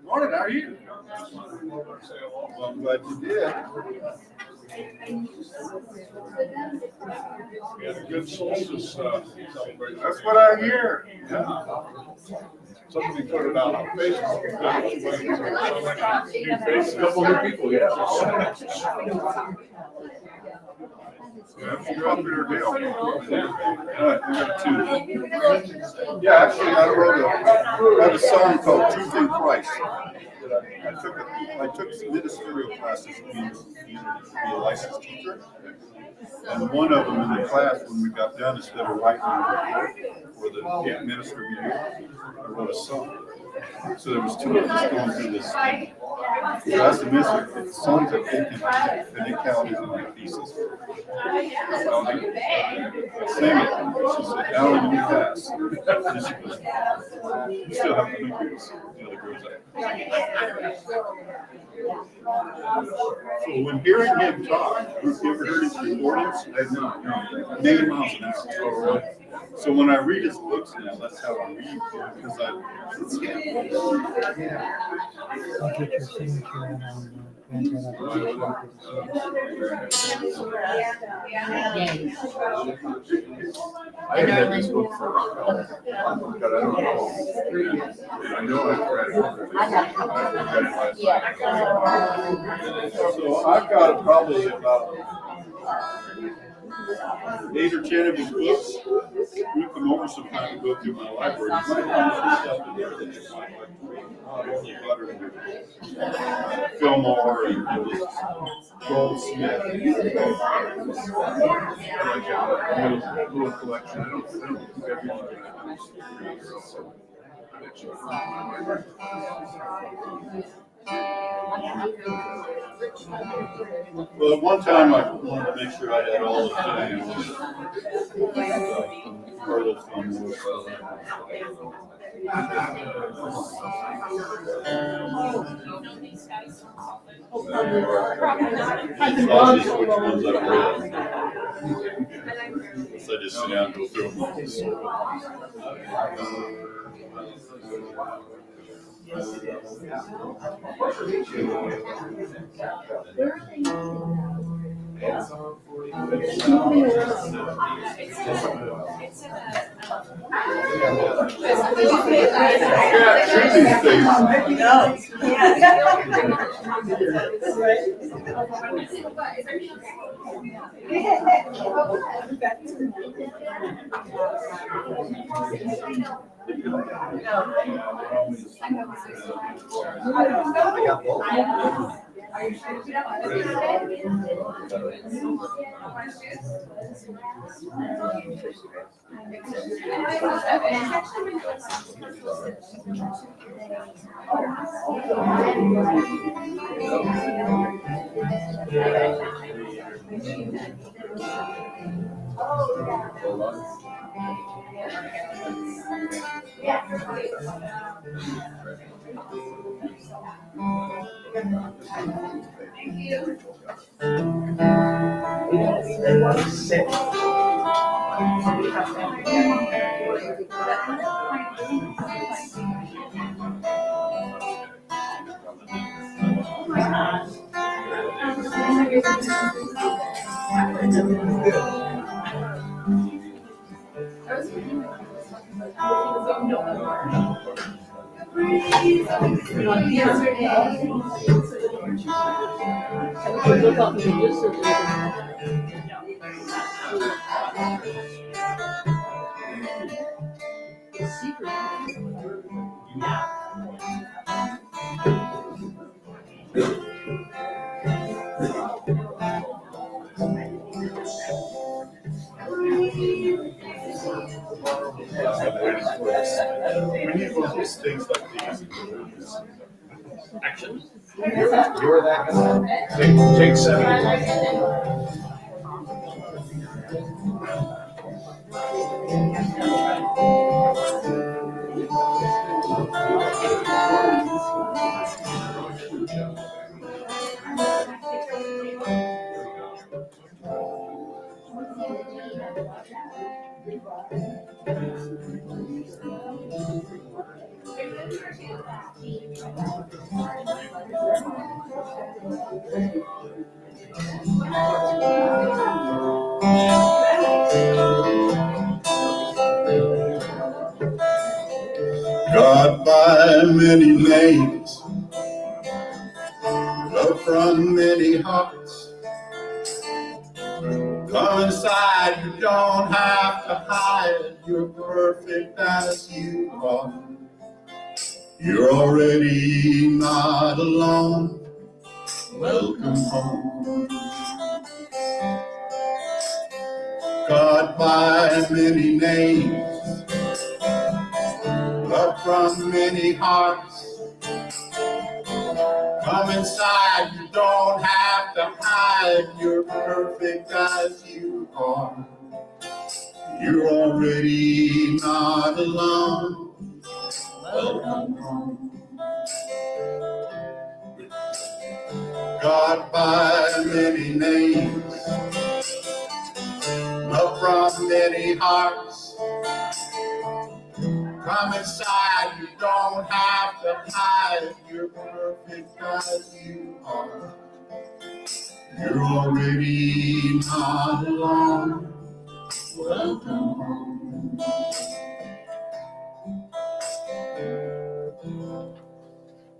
Morning, how are you? Well, I'm glad you did. We had a good solstice celebration. That's what I hear. Yeah. Somebody put it out on Facebook. A couple new people, yeah. Yeah, it's a popular deal. Yeah. We got two. Yeah, actually, I have a song called Truth in Christ. I took some ministerial classes to be a licensed teacher. And one of them in the class, when we got done, instead of writing a report for the minister meeting, I wrote a song. So there was two of us going through this thing. So that's the minister. The songs are taken and they counted in my pieces. So I sang it. She said, "Alan, you pass." And she goes, "You still have to make this." The other girls like. So when hearing him talk, have you ever heard his recordings? No, million miles an hour. So when I read his books now, that's how I read because it's him. I'll get your signature on I haven't read this book for a while, but I don't know. I know I've read it. So I've got probably about 8 or 10 of his books. We come over sometime and go through my library. You might find some stuff in there that you might like to read. Fillmore and Goldsmith. I like a little collection. I don't think everything that I do Well, at one time I wanted to make sure I had all the things. Which ones I've read. So I just sit down and go through them all. We need one of those things like these. Action. You're that guy. Take 7. God by many names, love from many hearts. Come inside, you don't have to hide. You're perfect as you are. You're already not alone. Welcome home. God by many names, love from many hearts. Come inside, you don't have to hide. You're perfect as you are. You're already not alone. Welcome home. God by many names, love from many hearts. Come inside, you don't have to hide. You're perfect as you are. You're already not alone. Welcome home.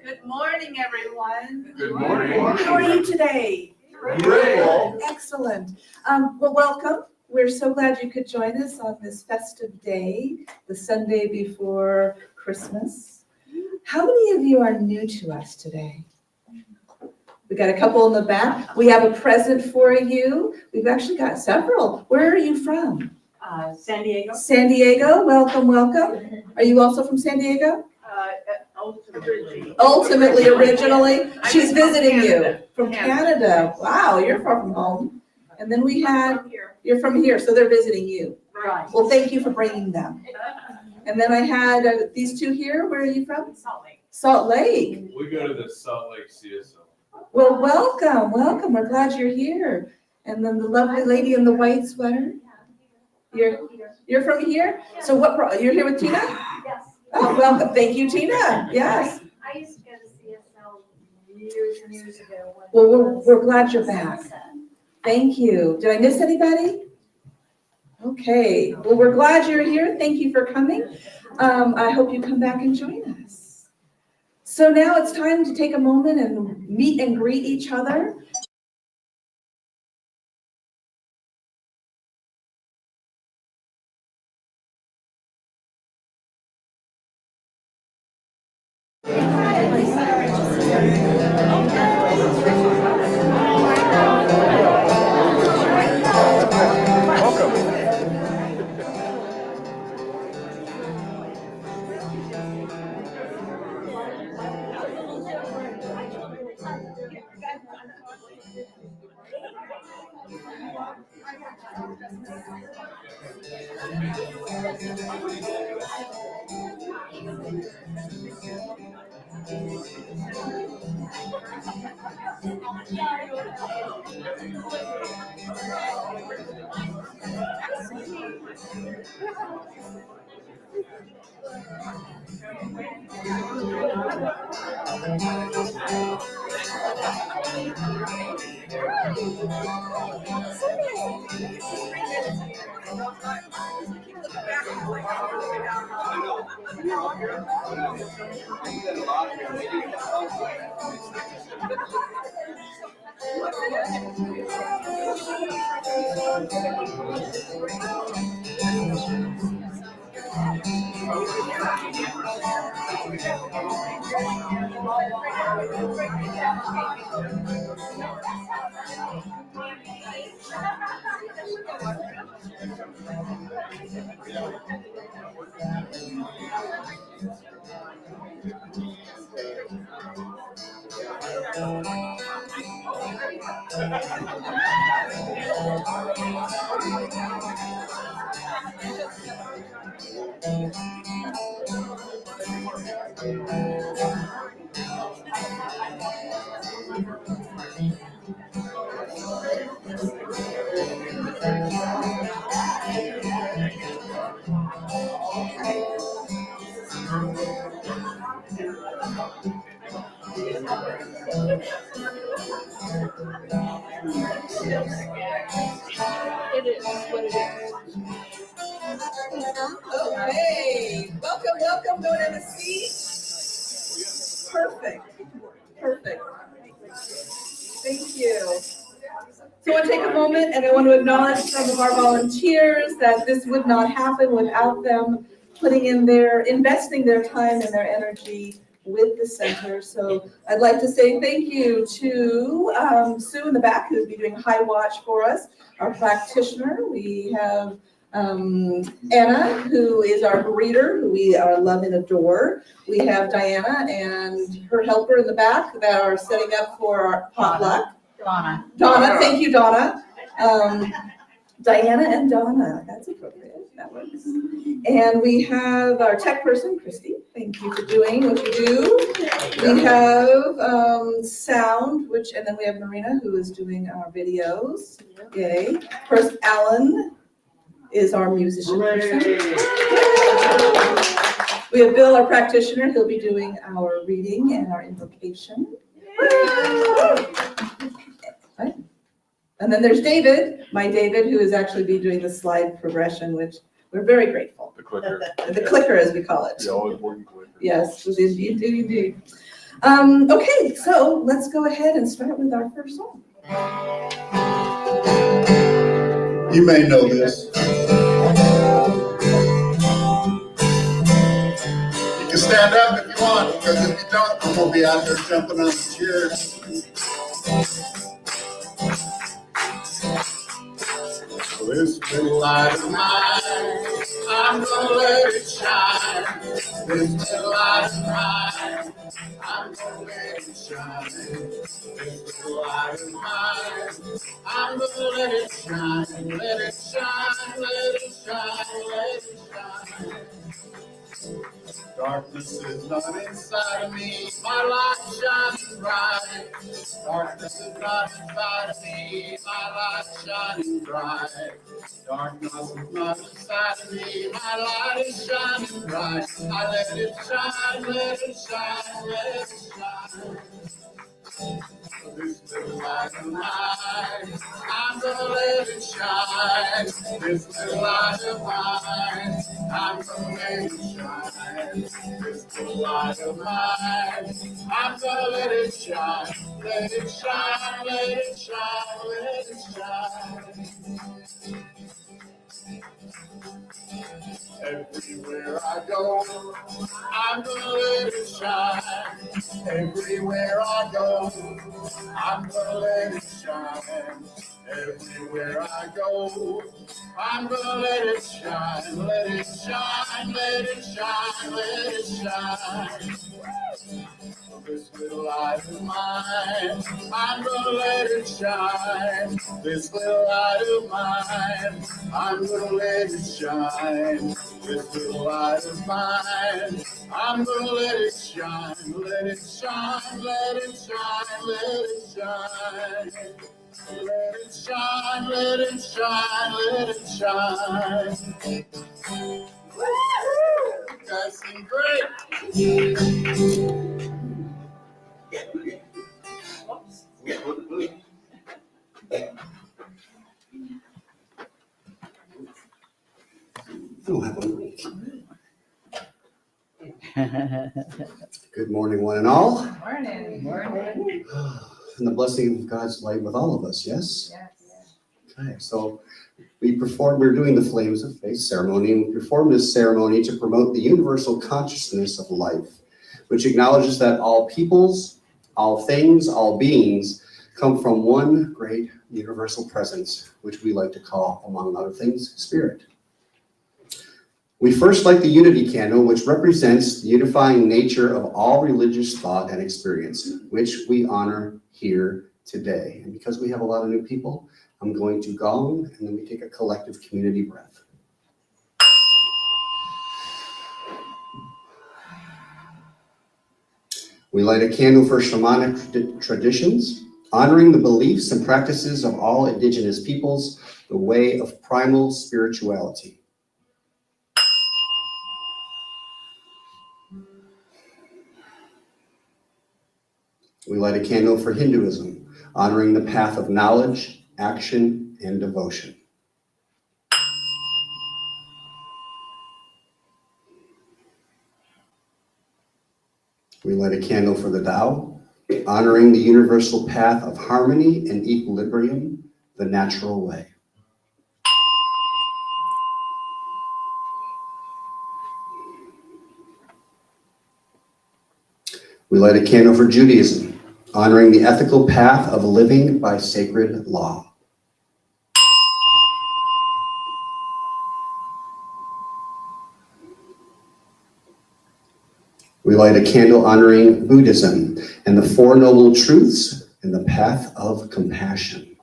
Good morning, everyone. Good morning. How are you today? Great. Excellent. Well, welcome. We're so glad you could join us on this festive day, the Sunday before Christmas. How many of you are new to us today? We got a couple in the back. We have a present for you. We've actually got several. Where are you from? San Diego. San Diego. Welcome, welcome. Are you also from San Diego? Ultimately, originally. She's visiting you from Canada. Wow, you're far from home. And then we had, you're from here, so they're visiting you. Right. Well, thank you for bringing them. And then I had these two here. Where are you from? Salt Lake. Salt Lake. We go to the Salt Lake CSL. Well, welcome, welcome. We're glad you're here. And then the lovely lady in the white sweater. You're from here? So you're here with Tina? Yes. Oh, welcome. Thank you, Tina. Yes. I used to go to CSL years and years ago. Well, we're glad you're back. Thank you. Did I miss anybody? Okay. Well, we're glad you're here. Thank you for coming. I hope you come back and join us. So now it's time to take a moment and meet and greet each other. It is what it is. Okay, welcome, go and have a seat. Perfect. Thank you. So I want to take a moment and I want to acknowledge some of our volunteers that this would not happen without them investing their time and their energy with the center. So I'd like to say thank you to Sue in the back, who'll be doing high watch for us, our practitioner. We have Anna, who is our greeter, who we love and adore. We have Diana and her helper in the back that are setting up for our potluck. Donna, thank you, Donna. Diana and Donna, that's appropriate, that works. And we have our tech person, Christy. Thank you for doing what you do. We have sound, and then we have Marina, who is doing our videos. Yay. First, Alan is our musician person. We have Bill, our practitioner. He'll be doing our reading and our invocation. Right. And then there's David, my David, who is actually be doing the slide progression, which we're very grateful. The clicker. The clicker, as we call it. The all-important clicker. Yes, indeed. Okay, so let's go ahead and start with our first song. You may know this. You can stand up if you want, because if you don't, we'll be out there jumping on the chairs. This little light of mine, I'm gonna let it shine. This little light of mine, I'm gonna let it shine. This little light of mine, I'm gonna let it shine. Let it shine, let it shine, let it shine. Darkness is not inside of me, my light shining bright. Darkness is not inside of me, my light shining bright. Darkness is not inside of me, my light is shining bright. I let it shine, let it shine, let it shine. This little light of mine, I'm gonna let it shine. This little light of mine, I'm gonna let it shine. This little light of mine, I'm gonna let it shine. Let it shine, let it shine, let it shine. Everywhere I go, I'm gonna let it shine. Everywhere I go, I'm gonna let it shine. Everywhere I go, I'm gonna let it shine. Let it shine, let it shine, let it shine. This little light of mine, I'm gonna let it shine. This little light of mine, I'm gonna let it shine. This little light of mine, I'm gonna let it shine. Let it shine, let it shine, let it shine. Let it shine, let it shine, let it shine. You guys seem great. Good morning, one and all. Morning. And the blessing of God's light with all of us, yes? Okay, so we're doing the Flames of Faith ceremony, and we perform this ceremony to promote the universal consciousness of life, which acknowledges that all peoples, all things, all beings come from one great universal presence, which we like to call, among other things, spirit. We first light the unity candle, which represents the unifying nature of all religious thought and experience, which we honor here today. And because we have a lot of new people, I'm going to gong, and then we take a collective community breath. We light a candle for shamanic traditions, honoring the beliefs and practices of all indigenous peoples, the way of primal spirituality. We light a candle for Hinduism, honoring the path of knowledge, action, and devotion. We light a candle for the Tao, honoring the universal path of harmony and equilibrium, the natural way. We light a candle for Judaism, honoring the ethical path of living by sacred law. We light a candle honoring Buddhism and the Four Noble Truths and the path of compassion.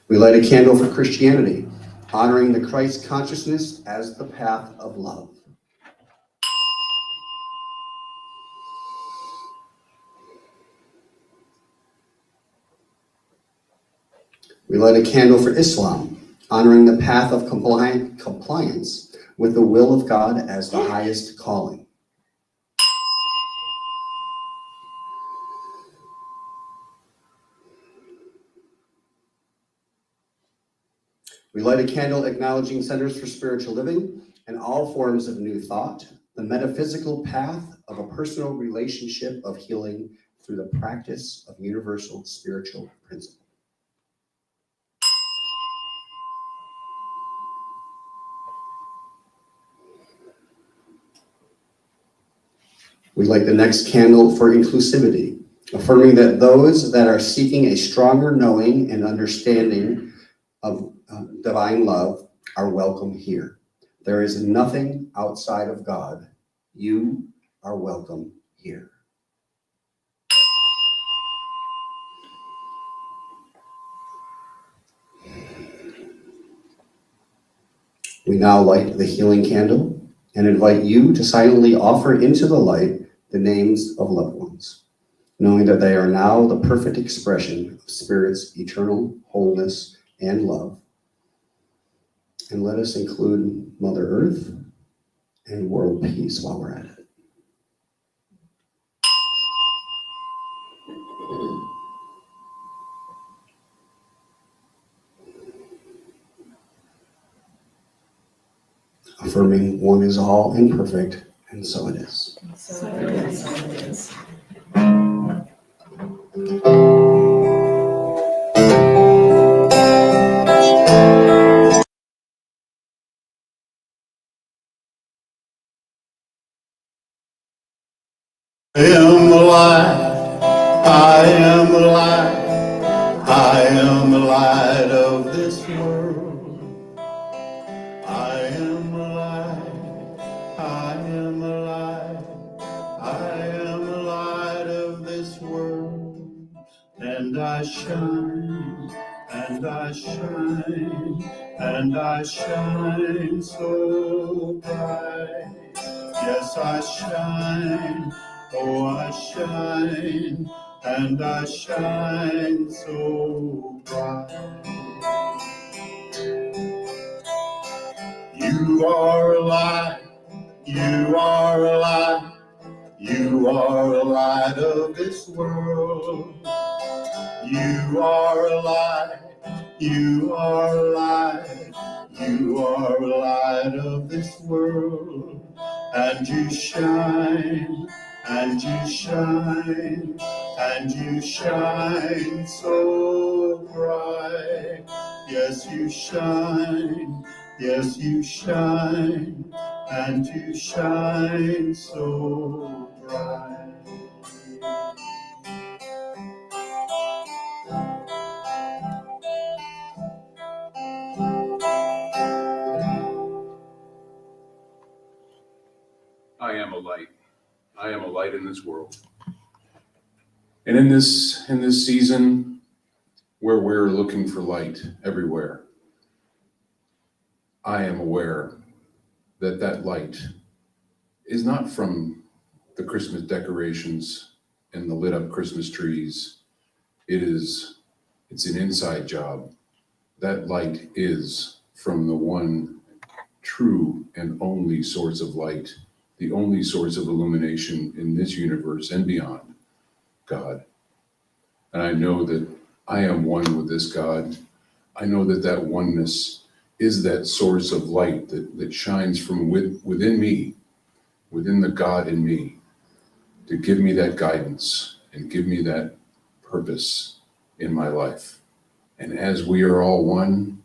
We light a candle for Christianity, honoring the Christ consciousness as the path of love. We light a candle for Islam, honoring the path of compliance with the will of God as the highest calling. We light a candle acknowledging centers for spiritual living and all forms of new thought, the metaphysical path of a personal relationship of healing through the practice of universal spiritual principles. We light the next candle for inclusivity, affirming that those that are seeking a stronger knowing and understanding of divine love are welcome here. There is nothing outside of God. You are welcome here. We now light the healing candle and invite you to silently offer into the light the names of loved ones, knowing that they are now the perfect expression of Spirit's eternal wholeness and love. And let us include Mother Earth and world peace while we're at it. Affirming one is all imperfect, and so it is. So it is. I am the light, I am the light, I am the light of this world. I am the light, I am the light, I am the light of this world. And I shine, and I shine, and I shine so bright. Yes, I shine. Oh, I shine, and I shine so bright. You are a light, you are a light, you are a light of this world. You are a light, you are a light, you are a light of this world. And you shine, and you shine, and you shine so bright. Yes, you shine, yes, you shine, and you shine so bright. I am a light. I am a light in this world. And in this season where we're looking for light everywhere, I am aware that that light is not from the Christmas decorations and the lit up Christmas trees. It's an inside job. That light is from the one true and only source of light, the only source of illumination in this universe and beyond, God. And I know that I am one with this God. I know that that oneness is that source of light that shines from within me, within the God in me, to give me that guidance and give me that purpose in my life. And as we are all one,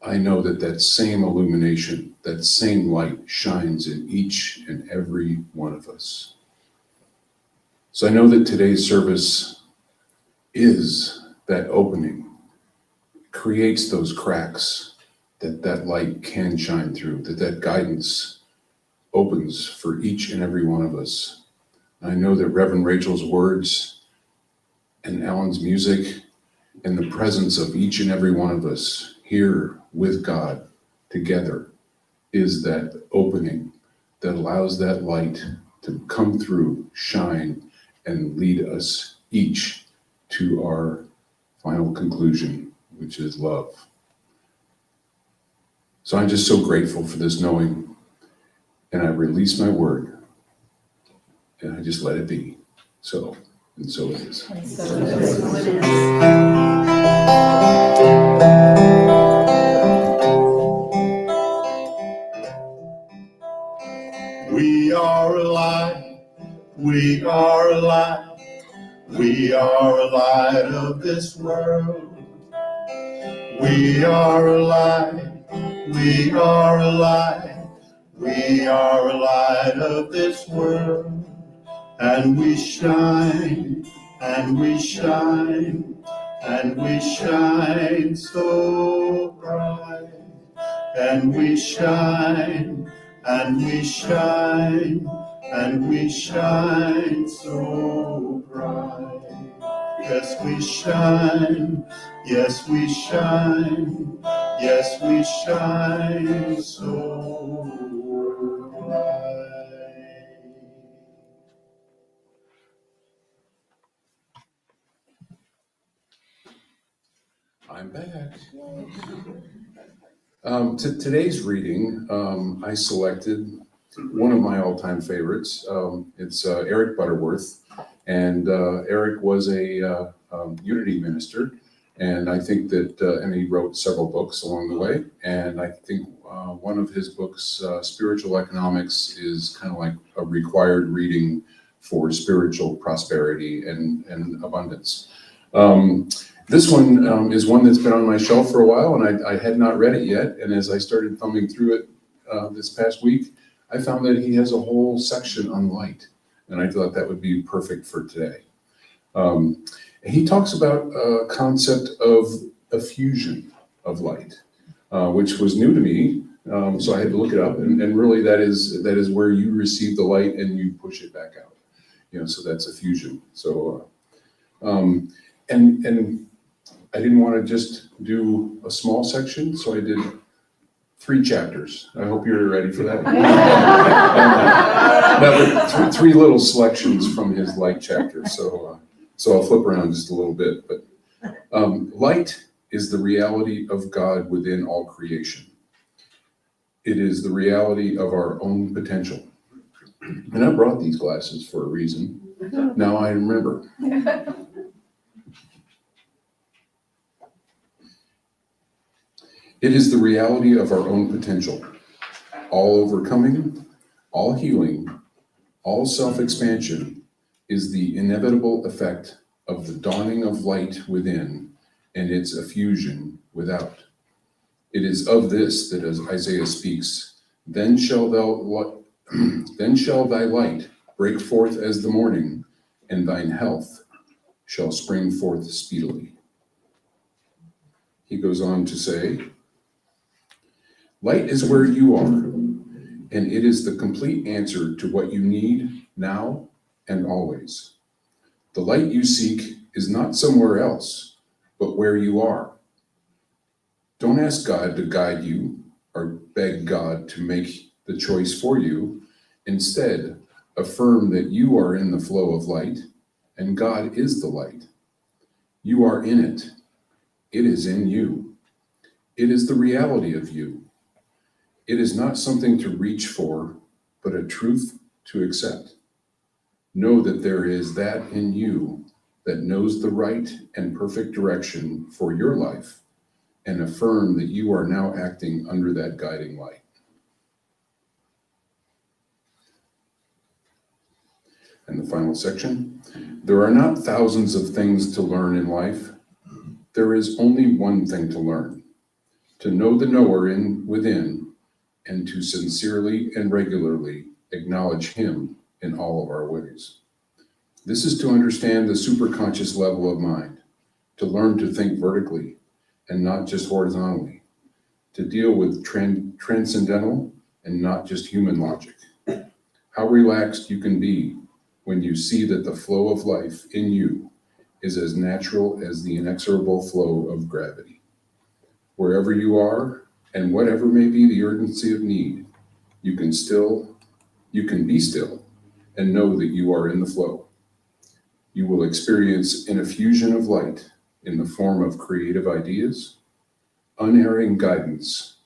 I know that that same illumination, that same light shines in each and every one of us. So I know that today's service is that opening, creates those cracks that that light can shine through, that guidance opens for each and every one of us. I know that Reverend Rachel's words and Alan's music and the presence of each and every one of us here with God together is that opening that allows that light to come through, shine, and lead us each to our final conclusion, which is love. So I'm just so grateful for this knowing, and I release my word, and I just let it be. So, and so it is. We are alive, we are alive, we are a light of this world. We are alive, we are alive, we are a light of this world. And we shine, and we shine, and we shine so bright. And we shine, and we shine, and we shine so bright. Yes, we shine, yes, we shine, yes, we shine so bright. I'm back. Today's reading, I selected one of my all-time favorites. It's Eric Butterworth, and Eric was a Unity minister, and I think that, and he wrote several books along the way, and I think one of his books, Spiritual Economics, is kind of like a required reading for spiritual prosperity and abundance. This one is one that's been on my shelf for a while, and I had not read it yet. And as I started thumbing through it this past week, I found that he has a whole section on light, and I thought that would be perfect for today. He talks about a concept of a fusion of light, which was new to me, so I had to look it up. And really, that is where you receive the light and you push it back out. So that's a fusion. So, and I didn't want to just do a small section, so I did 3 chapters. I hope you're ready for that. Now, 3 little selections from his light chapter, so I'll flip around just a little bit. But light is the reality of God within all creation. It is the reality of our own potential. And I brought these glasses for a reason. Now I remember. It is the reality of our own potential. All overcoming, all healing, all self-expansion is the inevitable effect of the dawning of light within and its effusion without. It is of this that, as Isaiah speaks, then shall thy light break forth as the morning, and thine health shall spring forth speedily. He goes on to say, light is where you are, and it is the complete answer to what you need now and always. The light you seek is not somewhere else, but where you are. Don't ask God to guide you or beg God to make the choice for you. Instead, affirm that you are in the flow of light, and God is the light. You are in it. It is in you. It is the reality of you. It is not something to reach for, but a truth to accept. Know that there is that in you that knows the right and perfect direction for your life, and affirm that you are now acting under that guiding light. And the final section, there are not thousands of things to learn in life. There is only one thing to learn, to know the knower within, and to sincerely and regularly acknowledge him in all of our ways. This is to understand the superconscious level of mind, to learn to think vertically and not just horizontally, to deal with transcendental and not just human logic. How relaxed you can be when you see that the flow of life in you is as natural as the inexorable flow of gravity. Wherever you are, and whatever may be the urgency of need, you can be still and know that you are in the flow. You will experience an effusion of light in the form of creative ideas, unerring guidance,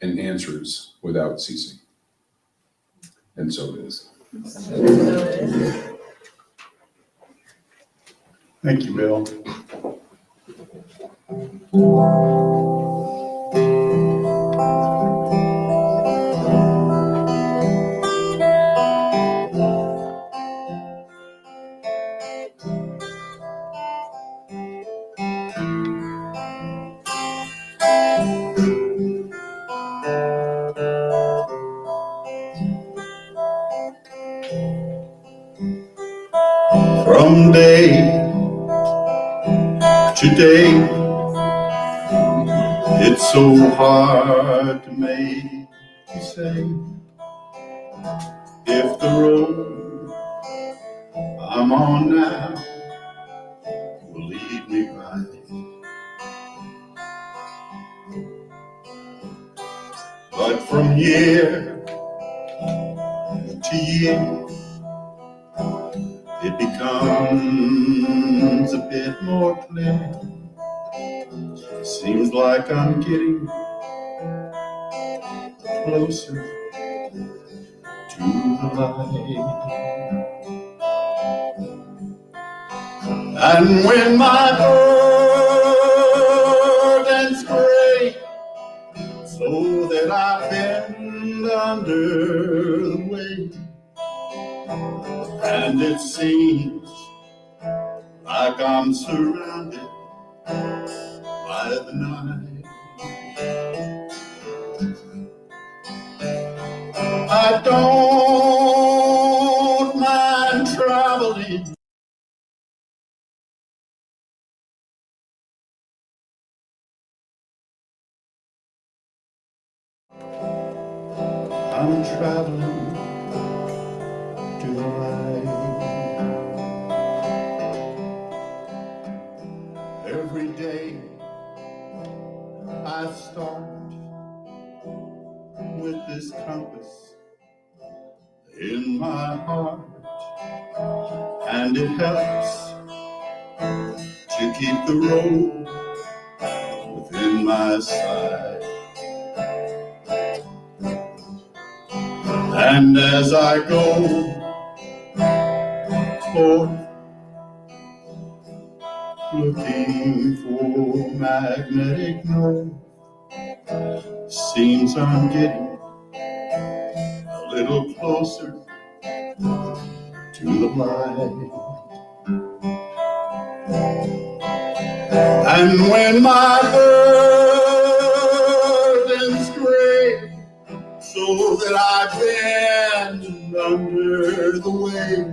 and answers without ceasing. And so it is. Thank you, Bill. From day to day, it's so hard to make you say if the road I'm on now will lead me right. But from year to year, it becomes a bit more clear. Seems like I'm getting closer to the light. And when my burden's great, so that I bend under the weight, and it seems like I'm surrounded by the night, I don't mind traveling. I'm traveling to the light. Every day I start with this compass in my heart, and it helps to keep the road within my sight. And as I go forth looking for magnetic north, seems I'm getting a little closer to the light. And when my burden's great, so that I bend under the weight,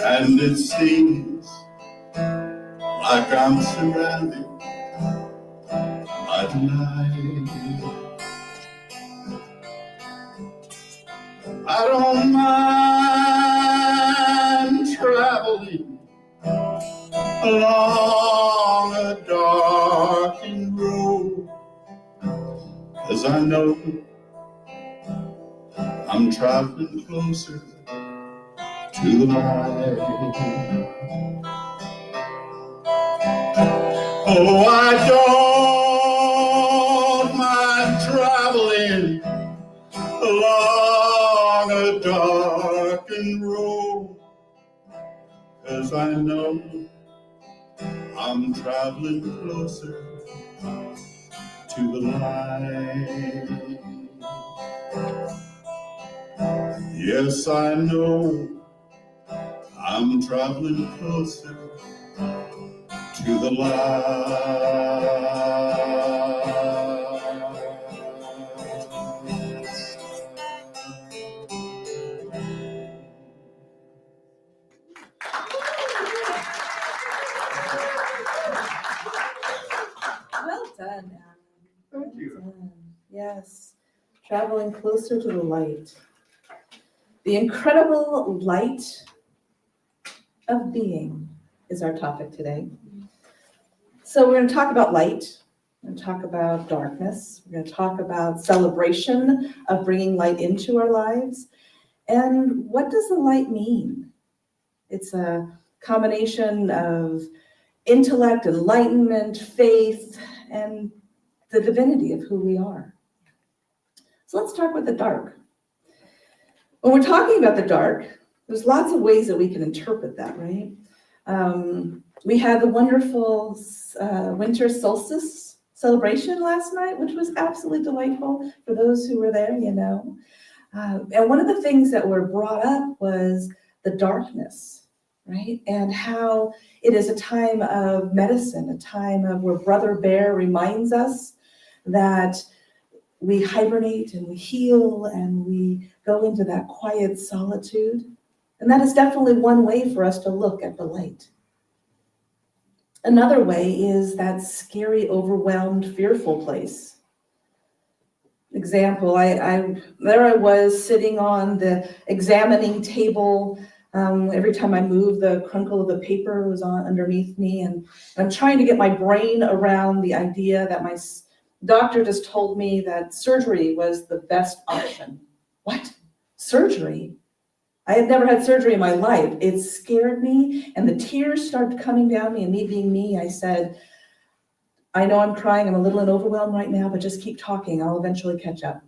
and it seems like I'm surrounded by the night, I don't mind traveling along a darkened road, 'cause I know I'm traveling closer to the light. Oh, I don't mind traveling traveling along a darkened road, 'cause I know I'm traveling closer to the light. Yes, I know I'm traveling closer to the Well done, Adam. Thank you. Well done. Yes, traveling closer to the light. The incredible light of being is our topic today. So we're going to talk about light. We're going to talk about darkness. We're going to talk about celebration of bringing light into our lives. And what does the light mean? It's a combination of intellect, enlightenment, faith, and the divinity of who we are. So let's start with the dark. When we're talking about the dark, there's lots of ways that we can interpret that, right? We had the wonderful winter solstice celebration last night, which was absolutely delightful for those who were there, you know. And one of the things that were brought up was the darkness, right? And how it is a time of medicine, a time of where Brother Bear reminds us that we hibernate and we heal and we go into that quiet solitude. And that is definitely one way for us to look at the light. Another way is that scary, overwhelmed, fearful place. Example, there I was sitting on the examining table. Every time I moved, the crunkle of the paper was on underneath me, and I'm trying to get my brain around the idea that my doctor just told me that surgery was the best option. What? Surgery? I had never had surgery in my life. It scared me, and the tears started coming down me, and me being me, I said, I know I'm crying, I'm a little overwhelmed right now, but just keep talking, I'll eventually catch up.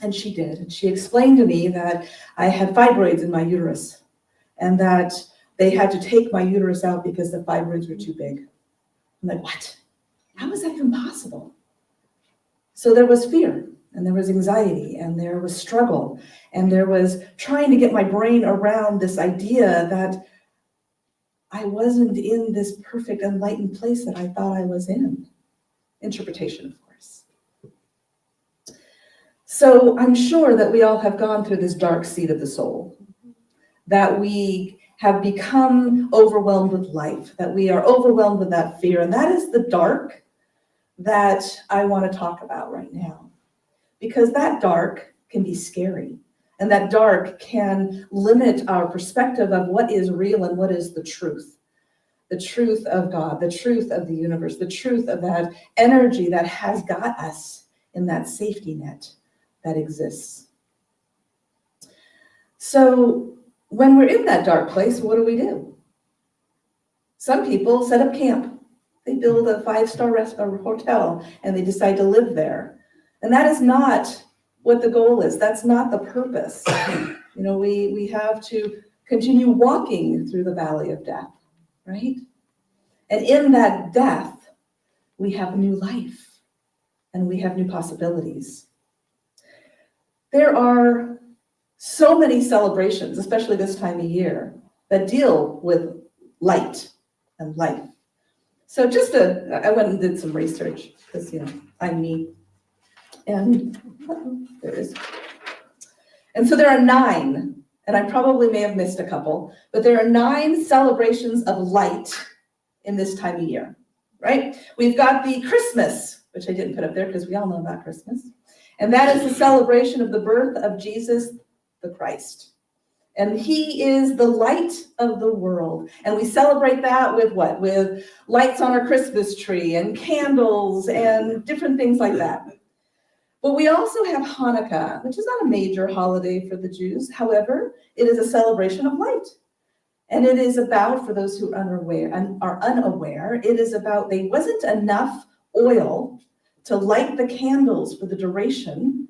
And she did. And she explained to me that I had fibroids in my uterus, and that they had to take my uterus out because the fibroids were too big. I'm like, what? How is that even possible? So there was fear, and there was anxiety, and there was struggle, and there was trying to get my brain around this idea that I wasn't in this perfect enlightened place that I thought I was in. Interpretation, of course. So I'm sure that we all have gone through this dark seat of the soul, that we have become overwhelmed with life, that we are overwhelmed with that fear, and that is the dark that I want to talk about right now. Because that dark can be scary, and that dark can limit our perspective of what is real and what is the truth of God, the truth of the universe, the truth of that energy that has got us in that safety net that exists. So when we're in that dark place, what do? Some people set up camp. They build a 5-star hotel and they decide to live there. And that is not what the goal is. That's not the purpose. You know, we have to continue walking through the valley of death, right? And in that death, we have new life and we have new possibilities. There are so many celebrations, especially this time of year, that deal with light and life. So I went and did some research because, you know, I'm me. And there it is. And so there are 9, and I probably may have missed a couple, but there are 9 celebrations of light in this time of year, right? We've got the Christmas, which I didn't put up there because we all know about Christmas. And that is the celebration of the birth of Jesus the Christ. And he is the light of the world. And we celebrate that with what? With lights on our Christmas tree and candles and different things like that. But we also have Hanukkah, which is not a major holiday for the Jews. However, it is a celebration of light. And it is about, for those who are unaware, it is about there wasn't enough oil to light the candles for the duration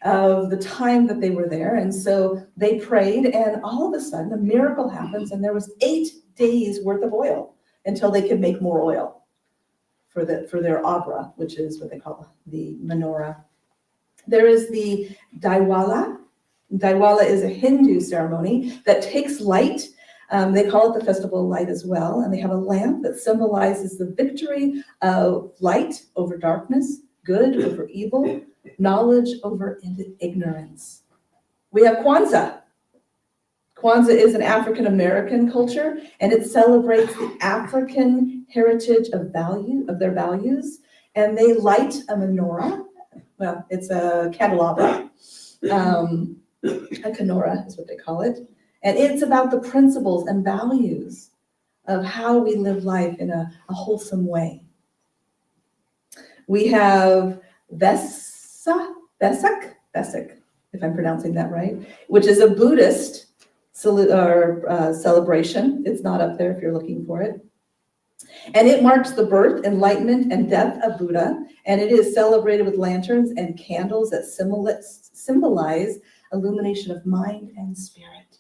of the time that they were there. And so they prayed, and all of a sudden a miracle happens, and there was 8 days worth of oil until they could make more oil for their abra, which is what they call the menorah. There is the Daiwala. Daiwala is a Hindu ceremony that takes light. They call it the Festival of Light as well. And they have a lamp that symbolizes the victory of light over darkness, good over evil, knowledge over ignorance. We have Kwanzaa. Kwanzaa is an African American culture, and it celebrates the African heritage of their values. And they light a menorah. Well, it's a candelabra. A menorah is what they call it. And it's about the principles and values of how we live life in a wholesome way. We have Vesak, if I'm pronouncing that right, which is a Buddhist celebration. It's not up there if you're looking for it. And it marks the birth, enlightenment, and death of Buddha. And it is celebrated with lanterns and candles that symbolize illumination of mind and spirit.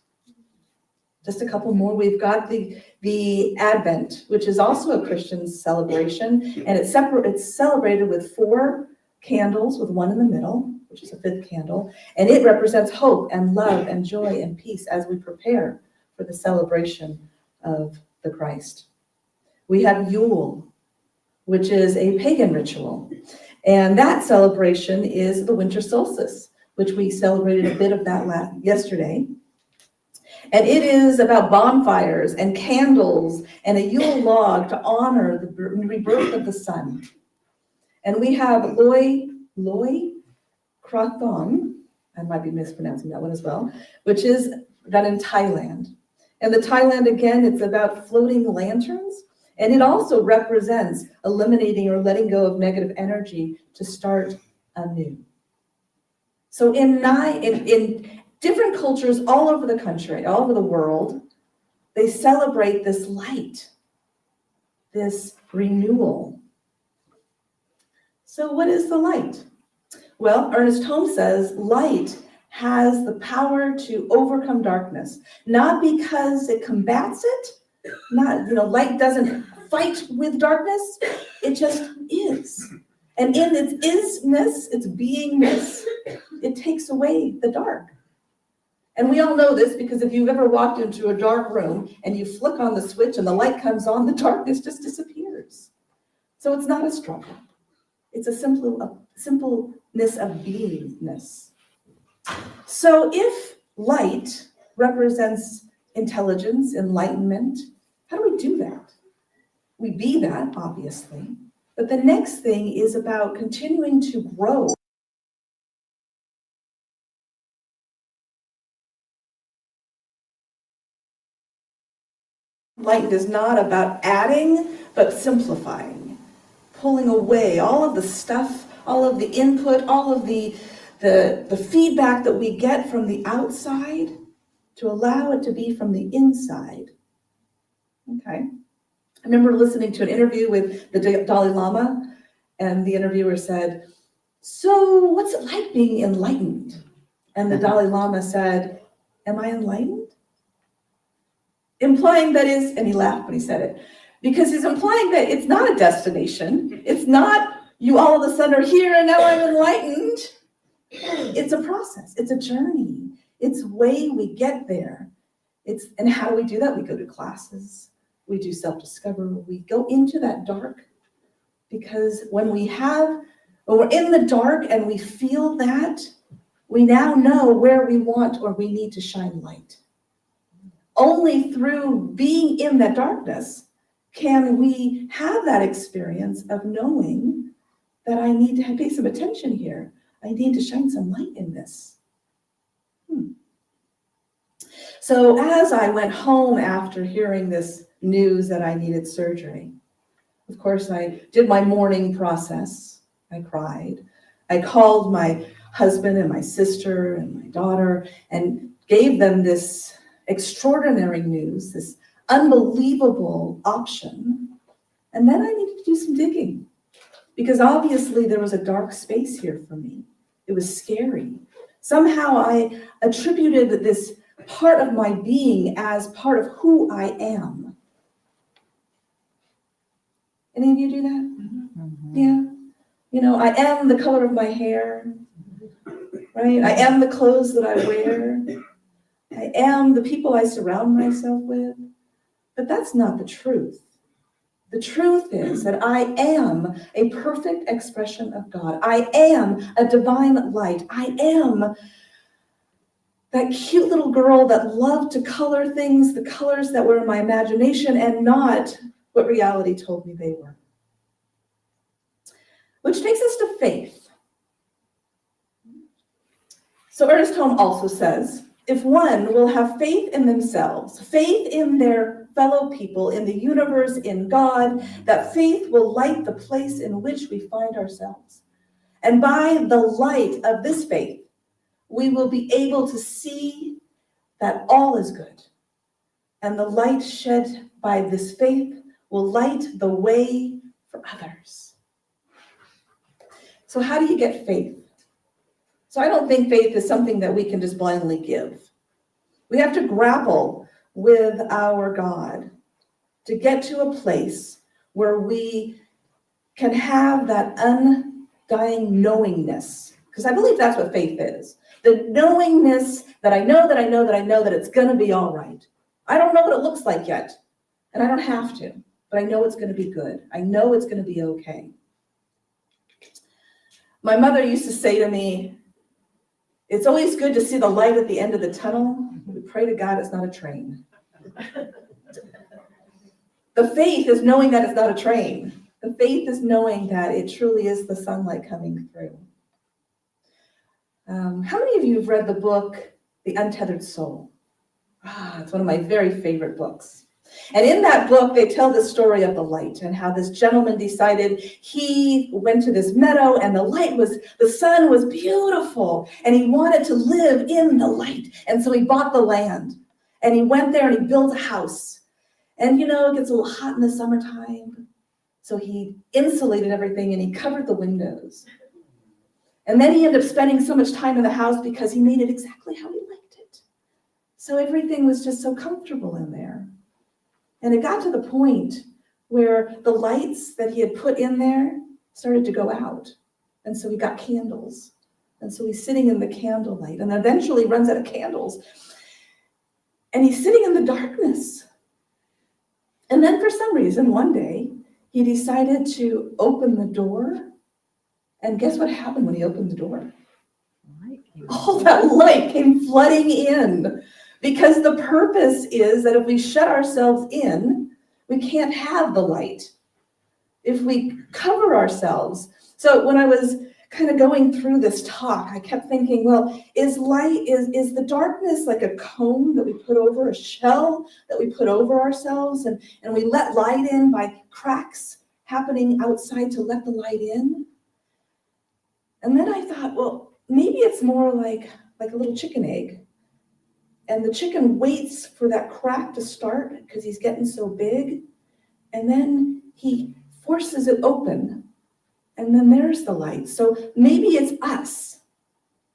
Just a couple more. We've got the Advent, which is also a Christian celebration, and it's celebrated with 4 candles with one in the middle, which is a 5th candle, and it represents hope and love and joy and peace as we prepare for the celebration of the Christ. We have Yule, which is a pagan ritual, and that celebration is the winter solstice, which we celebrated a bit of that yesterday. And it is about bonfires and candles and a Yule log to honor the rebirth of the sun. And we have Loy Krathong, I might be mispronouncing that one as well, which is done in Thailand. And the Thailand, again, it's about floating lanterns, and it also represents eliminating or letting go of negative energy to start anew. So in different cultures all over the country, all over the world, they celebrate this light, this renewal. So what is the light? Well, Ernest Holmes says light has the power to overcome darkness, not because it combats it, light doesn't fight with darkness, it just is. And in its isness, its beingness, it takes away the dark. And we all know this because if you've ever walked into a dark room and you flick on the switch and the light comes on, the darkness just disappears. So it's not a struggle. It's a simpleness of beingness. So if light represents intelligence, enlightenment, how do we do that? We be that, obviously. But the next thing is about continuing to grow. Light is not about adding, but simplifying, pulling away all of the stuff, all of the input, all of the feedback that we get from the outside to allow it to be from the inside. Okay. I remember listening to an interview with the Dalai Lama, and the interviewer said, "So what's it like being enlightened?" And the Dalai Lama said, "Am I enlightened?" Implying that is, and he laughed when he said it, because he's implying that it's not a destination. It's not you all of a sudden are here and now I'm enlightened. It's a process. It's a journey. It's a way we get there. And how do we do that? We go to classes. We do self-discovery. We go into that dark, because when we're in the dark and we feel that, we now know where we want or we need to shine light. Only through being in that darkness can we have that experience of knowing that I need to pay some attention here. I need to shine some light in this. So as I went home after hearing this news that I needed surgery, of course, I did my mourning process. I cried. I called my husband and my sister and my daughter and gave them this extraordinary news, this unbelievable option. And then I needed to do some digging. because obviously there was a dark space here for me. It was scary. Somehow I attributed this part of my being as part of who I am. Any of you do that? Yeah. You know, I am the color of my hair, right? I am the clothes that I wear. I am the people I surround myself with. But that's not the truth. The truth is that I am a perfect expression of God. I am a divine light. I am that cute little girl that loved to color things, the colors that were in my imagination and not what reality told me they were. Which takes us to faith. So Ernest Holm also says, if one will have faith in themselves, faith in their fellow people, in the universe, in God, that faith will light the place in which we find ourselves. And by the light of this faith, we will be able to see that all is good. And the light shed by this faith will light the way for others. So how do you get faith? So I don't think faith is something that we can just blindly give. We have to grapple with our God to get to a place where we can have that undying knowingness. Because I believe that's what faith is. The knowingness that I know that I know that I know that it's going to be all right. I don't know what it looks like yet, and I don't have to, but I know it's going to be good. I know it's going to be okay. My mother used to say to me, it's always good to see the light at the end of the tunnel. We pray to God it's not a train. The faith is knowing that it's not a train. The faith is knowing that it truly is the sunlight coming through. How many of you have read the book, The Untethered Soul? It's one of my very favorite books. And in that book, they tell the story of the light and how this gentleman decided he went to this meadow and the sun was beautiful and he wanted to live in the light. And so he bought the land and he went there and he built a house. And you know, it gets a little hot in the summertime. So he insulated everything and he covered the windows. And then he ended up spending so much time in the house because he made it exactly how he liked it. So everything was just so comfortable in there. And it got to the point where the lights that he had put in there started to go out. And so he got candles. And so he's sitting in the candlelight and eventually runs out of candles. And he's sitting in the darkness. And then for some reason, one day, he decided to open the door. And guess what happened when he opened the door? All that light came flooding in. Because the purpose is that if we shut ourselves in, we can't have the light. If we cover ourselves. So when I was kind of going through this talk, I kept thinking, well, is the darkness like a cone that we put over, a shell that we put over ourselves, and we let light in by cracks happening outside to let the light in? And then I thought, well, maybe it's more like a little chicken egg. And the chicken waits for that crack to start because he's getting so big. And then he forces it open. And then there's the light. So maybe it's us,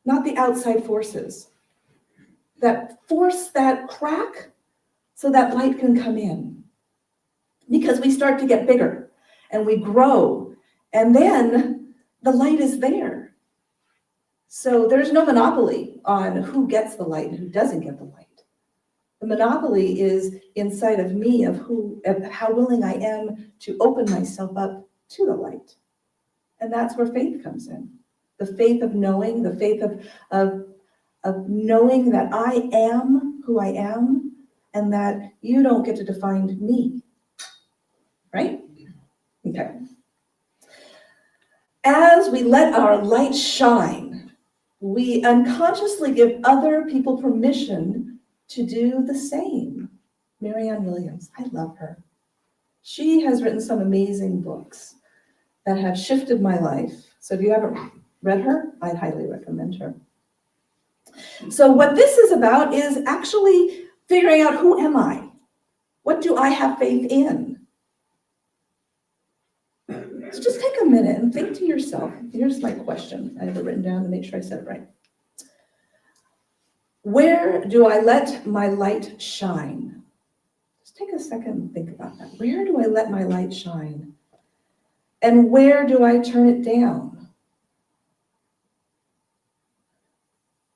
not the outside forces, that force that crack so that light can come in. Because we start to get bigger and we grow. And then the light is there. So there's no monopoly on who gets the light and who doesn't get the light. The monopoly is inside of me of how willing I am to open myself up to the light. And that's where faith comes in. The faith of knowing, the faith of knowing that I am who I am and that you don't get to define me. Right? Okay. As we let our light shine, we unconsciously give other people permission to do the same. Marianne Williams, I love her. She has written some amazing books that have shifted my life. So if you haven't read her, I'd highly recommend her. So what this is about is actually figuring out, who am I? What do I have faith in? So just take a minute and think to yourself. Here's my question. I have it written down to make sure I said it right. Where do I let my light shine? Just take a second and think about that. Where do I let my light shine? And where do I turn it down?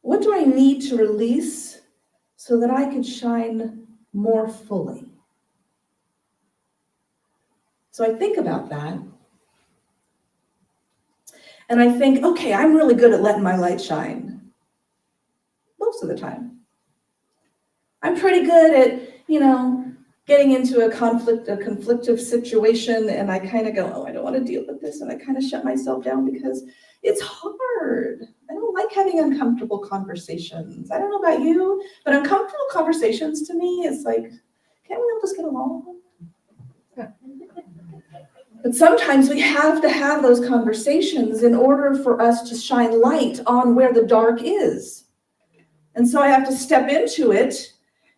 What do I need to release so that I could shine more fully? So I think about that. And I think, okay, I'm really good at letting my light shine. Most of the time. I'm pretty good at, getting into a conflictive situation, and I kind of go, oh, I don't want to deal with this, and I kind of shut myself down because it's hard. I don't like having uncomfortable conversations. I don't know about you, but uncomfortable conversations to me is like, can't we all just get along? But sometimes we have to have those conversations in order for us to shine light on where the dark is. And so I have to step into it,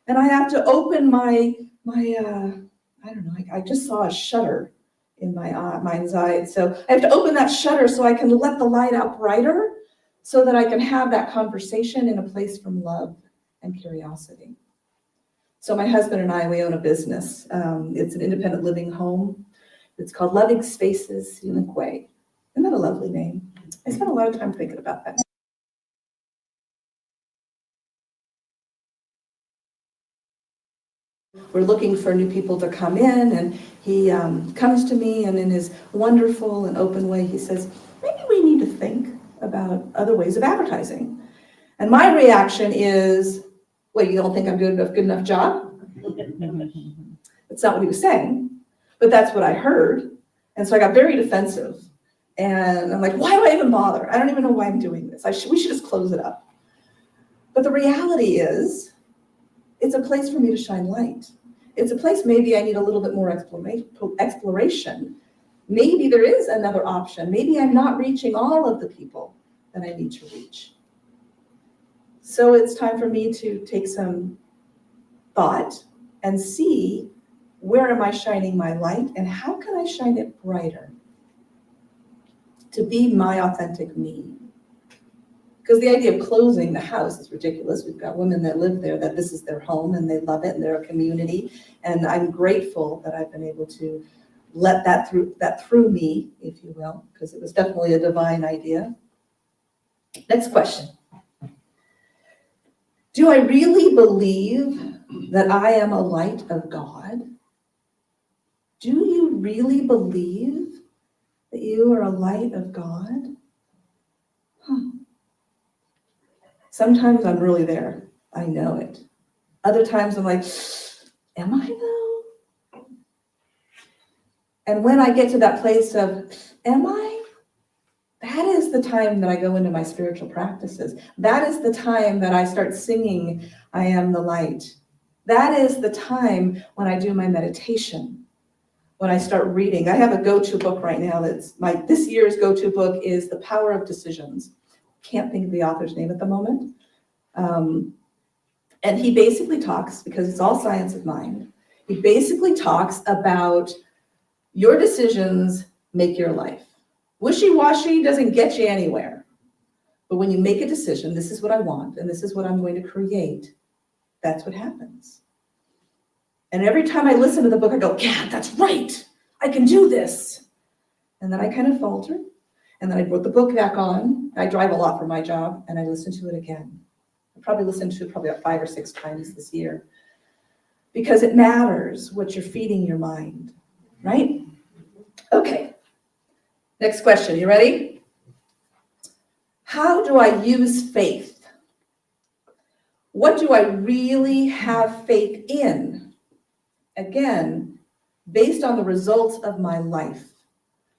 and I have to open my I don't know, I just saw a shutter in my mind's eye. So I have to open that shutter so I can let the light out brighter so that I can have that conversation in a place from love and curiosity. So my husband and I, we own a business. It's an independent living home. It's called Loving Spaces Healing Way. Isn't that a lovely name? I spent a lot of time thinking about that. We're looking for new people to come in, and he comes to me, and in his wonderful and open way, he says, maybe we need to think about other ways of advertising. And my reaction is, wait, you don't think I'm doing a good enough job? That's not what he was saying, but that's what I heard. And so I got very defensive. And I'm like, why do I even bother? I don't even know why I'm doing this. We should just close it up. But the reality is, it's a place for me to shine light. It's a place maybe I need a little bit more exploration. Maybe there is another option. Maybe I'm not reaching all of the people that I need to reach. So it's time for me to take some thought and see, where am I shining my light and how can I shine it brighter to be my authentic me? Because the idea of closing the house is ridiculous. We've got women that live there, that this is their home and they love it and they're a community. And I'm grateful that I've been able to let that through me, if you will, because it was definitely a divine idea. Next question. Do I really believe that I am a light of God? Do you really believe that you are a light of God? Sometimes I'm really there. I know it. Other times I'm like, am I though? And when I get to that place of, am I? That is the time that I go into my spiritual practices. That is the time that I start singing, I am the light. That is the time when I do my meditation, when I start reading. I have a go-to book right now this year's go-to book is The Power of Decisions. Can't think of the author's name at the moment. And he basically talks, because it's all science of mind, he basically talks about your decisions make your life. Wishy-washy doesn't get you anywhere. But when you make a decision, this is what I want, and this is what I'm going to create, that's what happens. And every time I listen to the book, I go, yeah, that's right. I can do this. And then I kind of falter. And then I put the book back on. I drive a lot for my job, and I listen to it again. I probably listened to it about 5 or 6 times this year. Because it matters what you're feeding your mind, right? Okay. Next question. You ready? How do I use faith? What do I really have faith in? Again, based on the results of my life.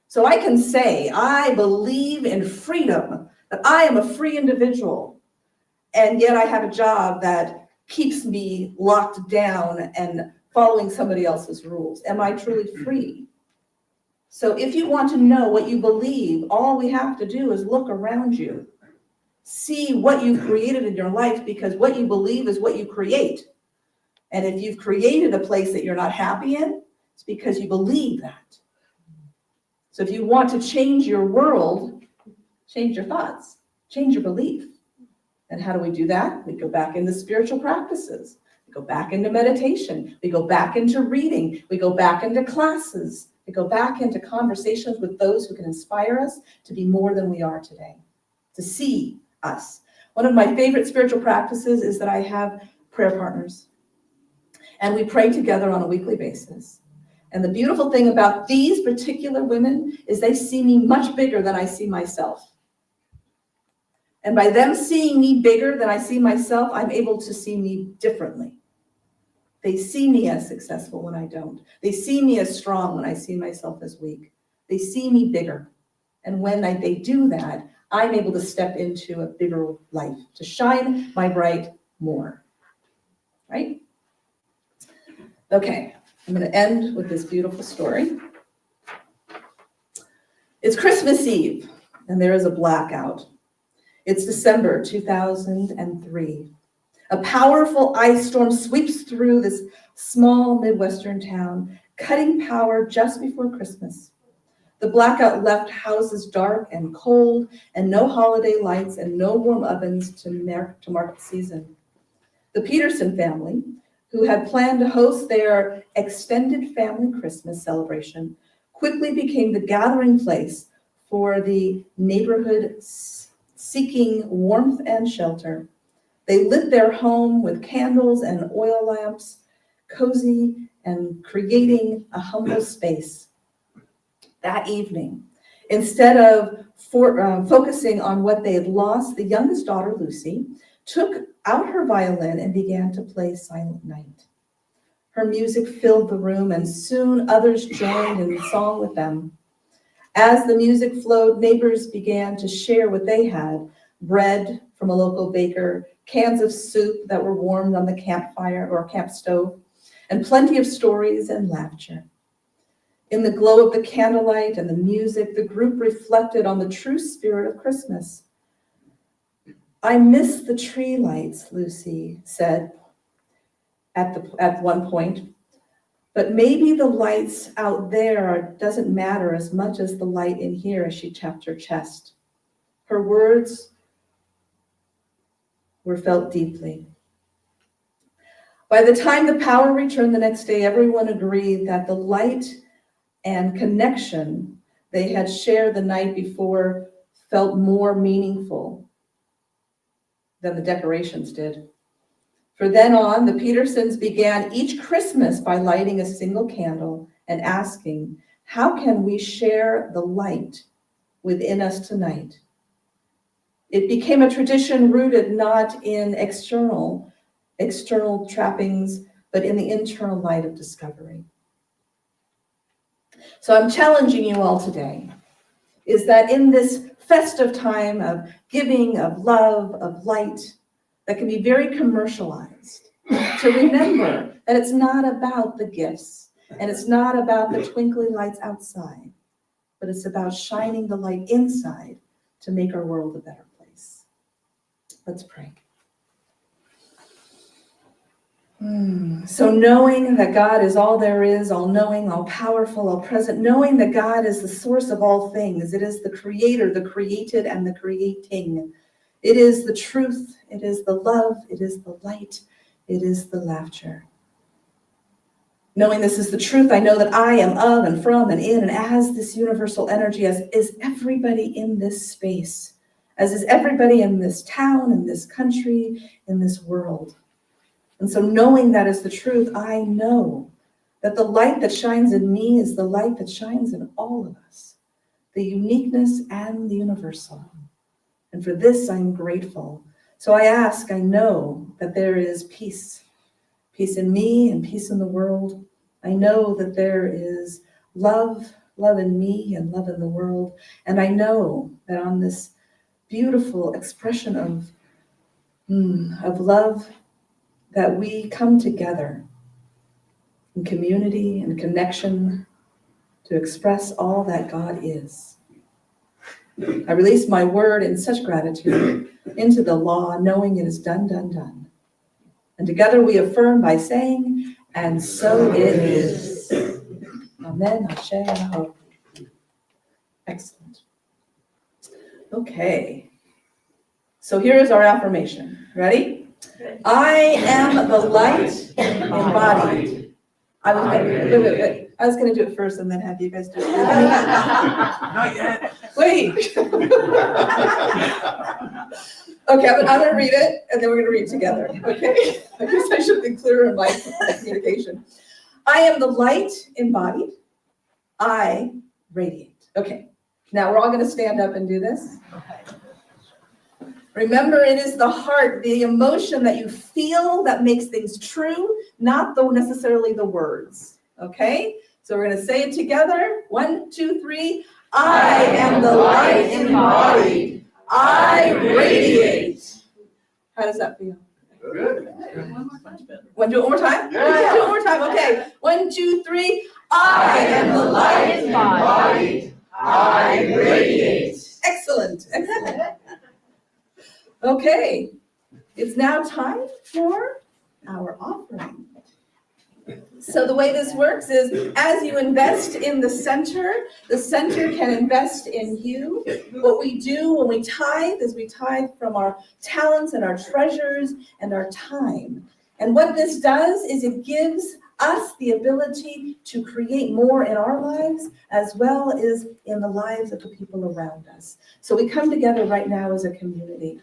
So I can say, I believe in freedom, that I am a free individual, and yet I have a job that keeps me locked down and following somebody else's rules. Am I truly free? So if you want to know what you believe, all we have to do is look around you. See what you've created in your life, because what you believe is what you create. And if you've created a place that you're not happy in, it's because you believe that. So if you want to change your world, change your thoughts, change your belief. And how do we do that? We go back into spiritual practices. We go back into meditation. We go back into reading. We go back into classes. We go back into conversations with those who can inspire us to be more than we are today, to see us. One of my favorite spiritual practices is that I have prayer partners. And we pray together on a weekly basis. And the beautiful thing about these particular women is they see me much bigger than I see myself. And by them seeing me bigger than I see myself, I'm able to see me differently. They see me as successful when I don't. They see me as strong when I see myself as weak. They see me bigger. And when they do that, I'm able to step into a bigger life, to shine my bright more. Right? Okay, I'm going to end with this beautiful story. It's Christmas Eve, and there is a blackout. It's December 2003. A powerful ice storm sweeps through this small Midwestern town, cutting power just before Christmas. The blackout left houses dark and cold, and no holiday lights and no warm ovens to mark the season. The Peterson family, who had planned to host their extended family Christmas celebration, quickly became the gathering place for the neighborhood seeking warmth and shelter. They lit their home with candles and oil lamps, cozy and creating a humble space. That evening, instead of focusing on what they had lost, the youngest daughter, Lucy, took out her violin and began to play Silent Night. Her music filled the room, and soon others joined in song with them. As the music flowed, neighbors began to share what they had: bread from a local baker, cans of soup that were warmed on the campfire or camp stove, and plenty of stories and laughter. In the glow of the candlelight and the music, the group reflected on the true spirit of Christmas. "I miss the tree lights," Lucy said at one point, "but maybe the lights out there doesn't matter as much as the light in here," as she tapped her chest. Her words were felt deeply. By the time the power returned the next day, everyone agreed that the light and connection they had shared the night before felt more meaningful than the decorations did. From then on, the Petersons began each Christmas by lighting a single candle and asking, "How can we share the light within us tonight?" It became a tradition rooted not in external trappings, but in the internal light of discovery. So I'm challenging you all today, is that in this festive time of giving, of love, of light, that can be very commercialized, to remember that it's not about the gifts, and it's not about the twinkling lights outside, but it's about shining the light inside to make our world a better place. Let's pray. So knowing that God is all there is, all knowing, all powerful, all present, knowing that God is the source of all things, it is the creator, the created, and the creating. It is the truth, it is the love, it is the light, it is the laughter. Knowing this is the truth, I know that I am of and from and in and as this universal energy, as is everybody in this space, as is everybody in this town, in this country, in this world. And so knowing that is the truth, I know that the light that shines in me is the light that shines in all of us, the uniqueness and the universal. And for this, I'm grateful. So I ask, I know that there is peace, peace in me and peace in the world. I know that there is love, love in me and love in the world. And I know that on this beautiful expression of love, that we come together in community and connection to express all that God is. I release my word in such gratitude into the law, knowing it is done, done, done. And together we affirm by saying, and so it is. Amen, Ashe, Aho. Excellent. Okay. So here is our affirmation. Ready? I am the light embodied. I was gonna do it first and then have you guys do it. Not yet. Wait. Okay, I'm gonna read it and then we're gonna read together, okay? I guess I should be clearer in my communication. I am the light embodied. I radiate. Okay, now we're all gonna stand up and do this. Remember, it is the heart, the emotion that you feel that makes things true, not necessarily the words, okay? So we're gonna say it together. 1, 2, 3. I am the light embodied. I radiate. How does that feel? Good. Want to do it one more time? Yeah. Do it one more time, okay. 1, 2, 3. I am the light embodied. I radiate. Excellent, excellent. Okay, it's now time for our offering. So the way this works is as you invest in the center can invest in you. What we do when we tithe is we tithe from our talents and our treasures and our time. And what this does is it gives us the ability to create more in our lives as well as in the lives of the people around us. So we come together right now as a community.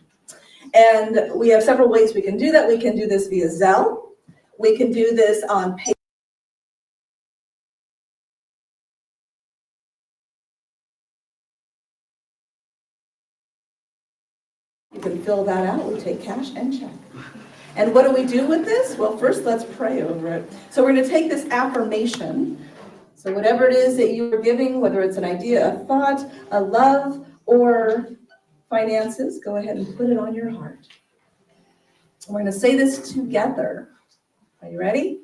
And we have several ways we can do that. We can do this via Zelle. We can do this on PayPal. You can fill that out. We take cash and check. And what do we do with this? Well, first let's pray over it. So we're going to take this affirmation. So whatever it is that you are giving, whether it's an idea, a thought, a love, or finances, go ahead and put it on your heart. We're going to say this together. Are you ready?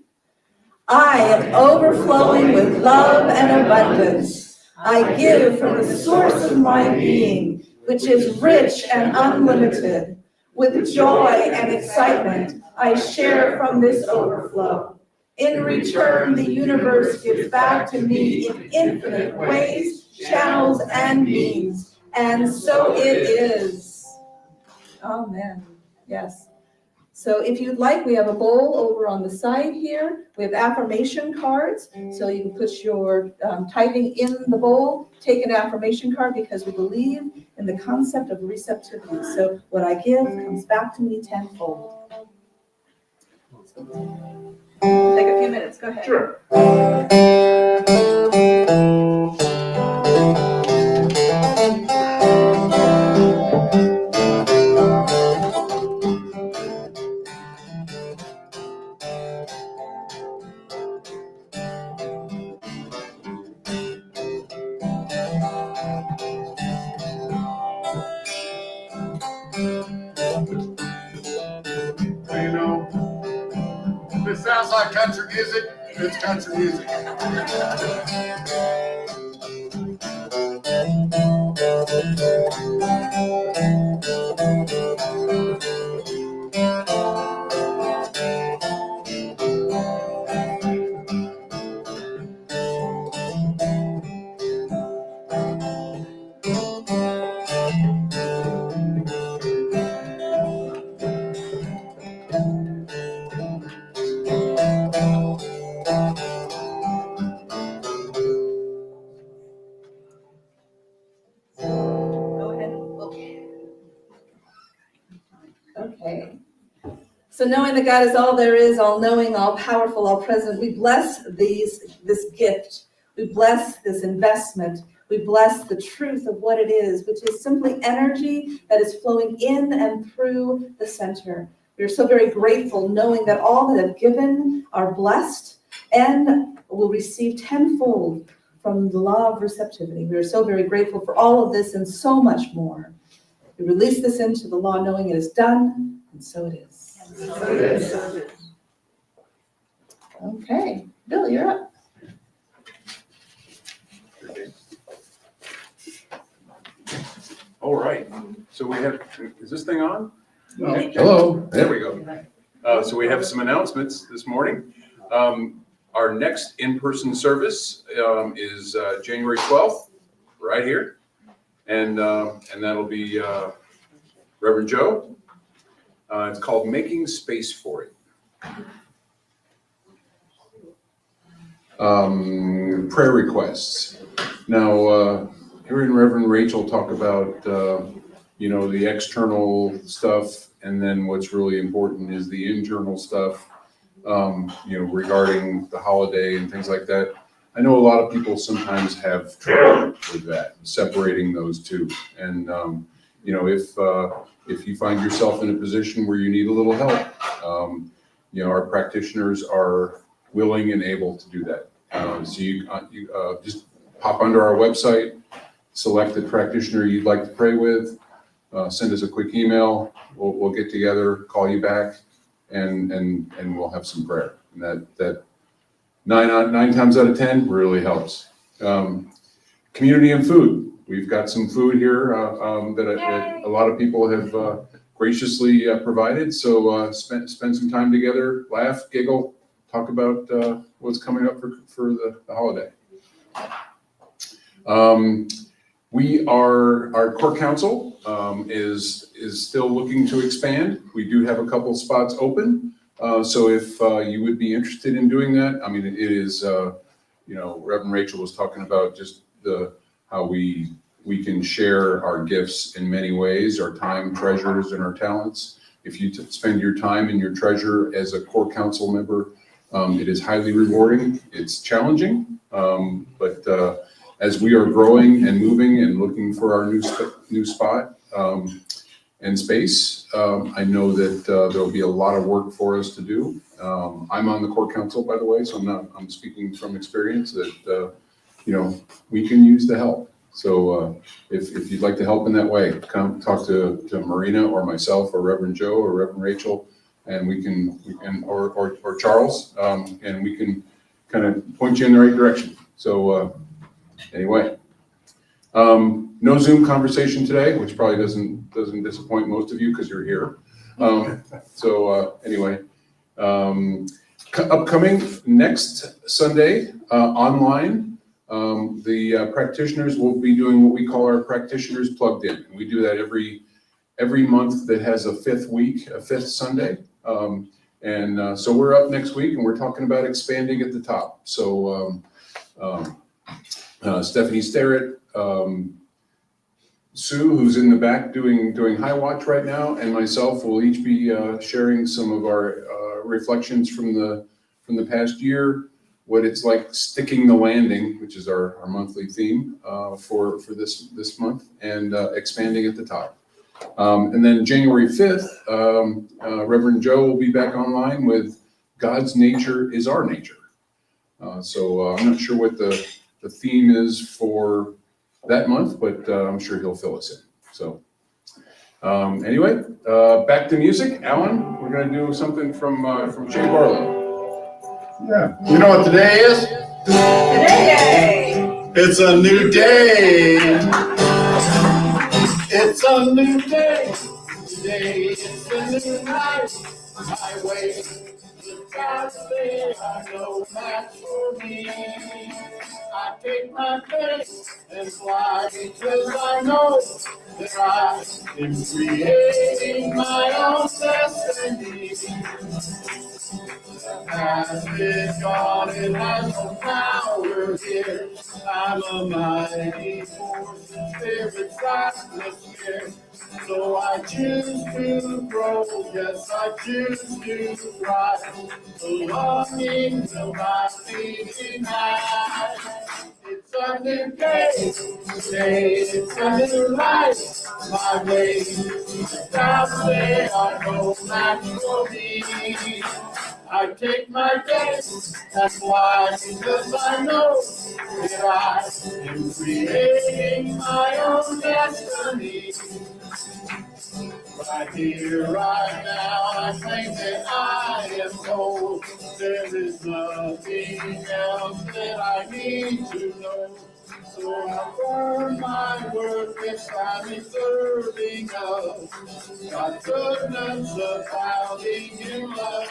I am overflowing with love and abundance. I give from the source of my being, which is rich and unlimited. With joy and excitement, I share from this overflow. In return, the universe gives back to me in infinite ways, channels, and means. And so it is. Amen. Yes. So if you'd like, we have a bowl over on the side here. We have affirmation cards. So you can put your tithing in the bowl, take an affirmation card because we believe in the concept of receptivity. So what I give comes back to me tenfold. Take a few minutes. Go ahead. Sure. You know, if it sounds like country music, it's country music. Go ahead. Okay. So knowing that God is all there is, all knowing, all powerful, all present, we bless this gift. We bless this investment. We bless the truth of what it is, which is simply energy that is flowing in and through the center. We are so very grateful knowing that all that have given are blessed and will receive tenfold from the law of receptivity. We are so very grateful for all of this and so much more. We release this into the law knowing it is done, and so it is. Okay, Bill, you're up. All right, so we have, is this thing on? No. Hello. There we go. So we have some announcements this morning. Our next in-person service is January 12th right here. And that'll be Reverend Joe. It's called Making Space for It. Prayer requests. Now, hearing Reverend Rachael talk about, the external stuff, and then what's really important is the internal stuff, regarding the holiday and things like that. I know a lot of people sometimes have trouble with that, separating those two. And, if you find yourself in a position where you need a little help, our practitioners are willing and able to do that. So you just pop under our website, select the practitioner you'd like to pray with, send us a quick email. We'll get together, call you back, and we'll have some prayer. And that nine times out of 10 really helps. Community and food. We've got some food here that a lot of people have graciously provided. So spend some time together, laugh, giggle, talk about what's coming up for the holiday. Our core council is still looking to expand. We do have a couple spots open. So if you would be interested in doing that, I mean, it is, Reverend Rachael was talking about just how we can share our gifts in many ways, our time, treasures, and our talents. If you spend your time and your treasure as a core council member, it is highly rewarding. It's challenging, but as we are growing and moving and looking for our new spot and space, I know that there'll be a lot of work for us to do. I'm on the core council, by the way, so I'm speaking from experience that we can use the help. So if you'd like to help in that way, come talk to Marina or myself or Reverend Joe or Reverend Rachael, and we can or Charles, and we can kind of point you in the right direction. So anyway, no Zoom conversation today, which probably doesn't disappoint most of you because you're here. Anyway, upcoming next Sunday online. The practitioners will be doing what we call our practitioners plugged in. And we do that every month that has a fifth Sunday. So we're up next week and we're talking about expanding at the top. So Stephanie Starrett, Sue, who's in the back doing High Watch right now, and myself will each be sharing some of our reflections from the past year. What it's like sticking the landing, which is our monthly theme for this month, and expanding at the top. And then January 5th, Reverend Joe will be back online with God's Nature is Our Nature. So I'm not sure what the theme is for that month, but I'm sure he'll fill us in. So anyway, back to music. Alan, we're going to do something from Shane Barlow. Yeah. You know what today is? Today! It's a new day. It's a new day. Today is a new night. My way. God's way, I know that's for me. I take my faith and fly because I know that I am creating my own destiny. Has been gone, it has no power here. I'm a mighty force, spirit's atmosphere. So I choose to grow, yes, I choose to rise. The longing will not be denied. It's a new day, today it's a new life. My way, God's way, I know that's for me. I take my days and fly because I know that I am creating my own destiny. Right here, right now, I think that I am told there is nothing else that I need to know. So I burn my word, yes, I'm deserving of God's goodness abounding in love.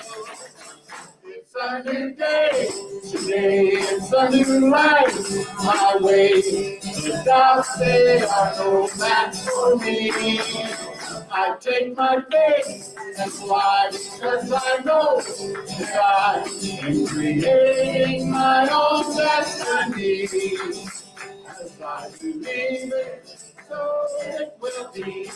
It's a new day, today it's a new life, my way, The doubts, they are no match for me. I take my faith and fly because I know that I am creating my own destiny. As I believe it, so it will be.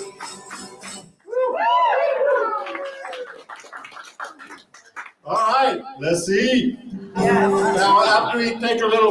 All right, let's eat. Now, after we take a little